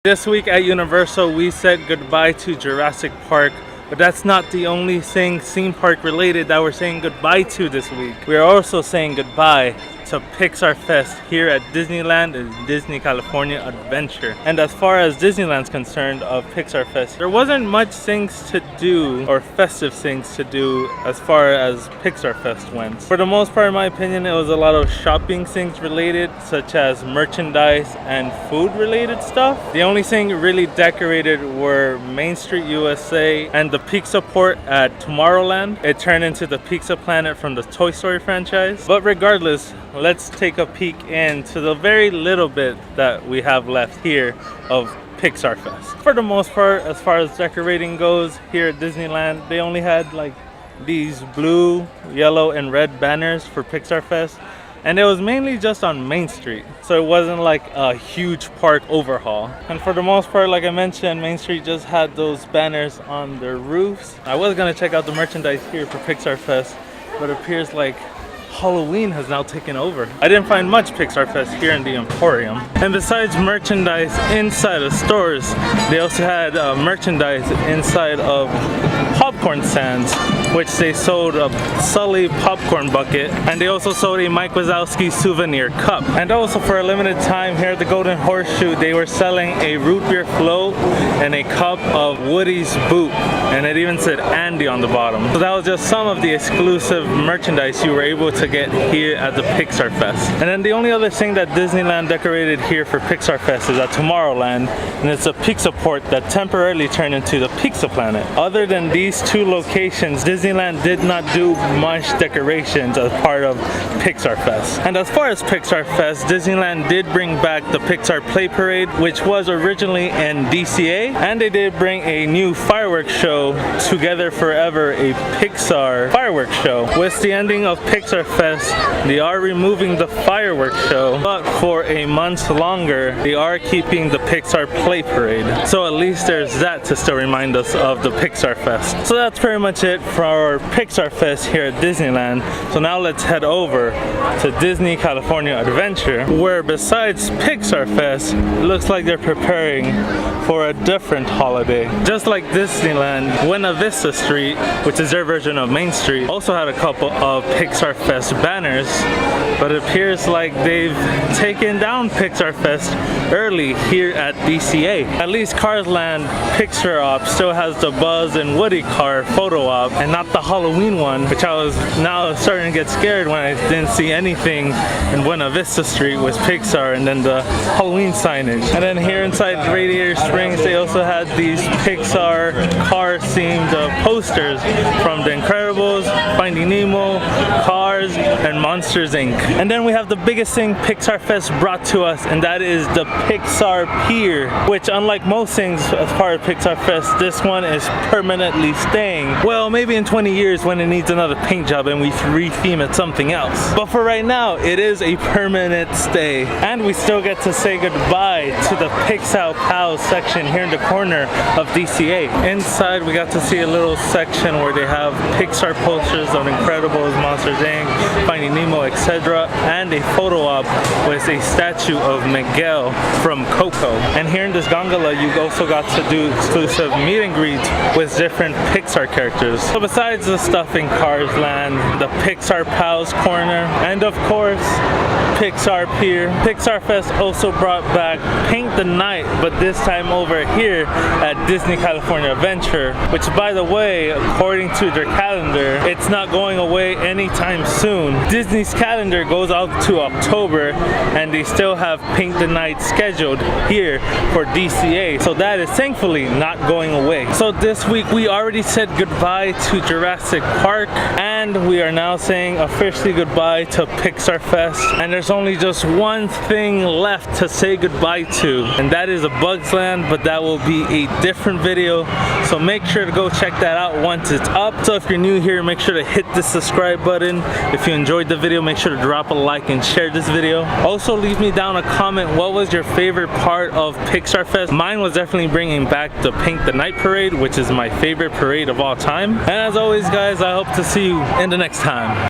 This week at Universal, we said goodbye to Jurassic Park, but that's not the only thing theme park related that we're saying goodbye to this week. We're also saying goodbye to Pixar Fest here at Disneyland and Disney California Adventure. And as far as Disneyland's concerned of Pixar Fest, there wasn't much things to do or festive things to do as far as Pixar Fest went. For the most part, in my opinion, it was a lot of shopping things related, such as merchandise and food related stuff. The only thing really decorated were Main Street USA and the Pizza Port at Tomorrowland. It turned into the Pizza Planet from the Toy Story franchise. But regardless, let's take a peek into the very little bit that we have left here of Pixar Fest. For the most part, as far as decorating goes here at Disneyland, they only had like these blue, yellow, and red banners for Pixar Fest. And it was mainly just on Main Street, so it wasn't like a huge park overhaul. And for the most part, like I mentioned, Main Street just had those banners on their roofs. I was gonna check out the merchandise here for Pixar Fest, but it appears like Halloween has now taken over. I didn't find much Pixar Fest here in the Emporium. And besides merchandise inside of stores, they also had merchandise inside of popcorn stands, which they sold a Sully popcorn bucket, and they also sold a Mike Wazowski souvenir cup. And also for a limited time here at the Golden Horseshoe, they were selling a root beer float and a cup of Woody's boot, and it even said Andy on the bottom. So that was just some of the exclusive merchandise you were able to get here at the Pixar Fest. And then the only other thing that Disneyland decorated here for Pixar Fest is at Tomorrowland, and it's a pizza port that temporarily turned into the Pizza Planet. Other than these two locations, Disneyland did not do much decorations as part of Pixar Fest. And as far as Pixar Fest, Disneyland did bring back the Pixar Play Parade, which was originally in DCA, and they did bring a new fireworks show, Together Forever, a Pixar fireworks show. With the ending of Pixar Fest, they are removing the fireworks show, but for a month longer, they are keeping the Pixar Play Parade. So at least there's that to still remind us of the Pixar Fest. So that's pretty much it for our Pixar Fest here at Disneyland. So now let's head over to Disney California Adventure, where besides Pixar Fest, it looks like they're preparing for a different holiday. Just like Disneyland, Buena Vista Street, which is their version of Main Street, also had a couple of Pixar Fest banners, but it appears like they've taken down Pixar Fest early here at DCA. At least Cars Land Pixar Op still has the Buzz and Woody car photo op, and not the Halloween one, which I was now starting to get scared when I didn't see anything in Buena Vista Street with Pixar and then the Halloween signage. And then here inside Radiator Springs, they also had these Pixar car themed posters from The Incredibles, Finding Nemo, Cars, and Monsters Inc. And then we have the biggest thing Pixar Fest brought to us, and that is the Pixar Pier, which unlike most things as part of Pixar Fest, this one is permanently staying. Well, maybe in 20 years when it needs another paint job and we re-theme it something else. But for right now, it is a permanent stay. And we still get to say goodbye to the Pixar Pals section here in the corner of DCA. Inside, we got to see a little section where they have Pixar posters of Incredibles, Monsters Inc., Finding Nemo, etc., and a photo op with a statue of Miguel from Coco. And here in this gondola, you also got to do exclusive meet and greets with different Pixar characters. So besides the stuff in Cars Land, the Pixar Pals corner, and of course Pixar Pier, Pixar Fest also brought back Paint the Night, but this time over here at Disney California Adventure, which by the way, according to their calendar, it's not going away anytime soon. Disney's calendar goes out to October, and they still have Paint the Night scheduled here for DCA, so that is thankfully not going away. So this week we already said goodbye to Jurassic Park, and we are now saying officially goodbye to Pixar Fest, and there's only just one thing left to say goodbye to, and that is a Bugs Land, but that will be a different video, so make sure to go check that out once it's up. So if you're new here, make sure to hit the subscribe button. If you enjoyed the video, make sure to drop a like and share this video. Also leave me down a comment, what was your favorite part of Pixar Fest? Mine was definitely bringing back the Paint the Night parade, which is my favorite parade of all time. And as always guys, I hope to see you in the next time.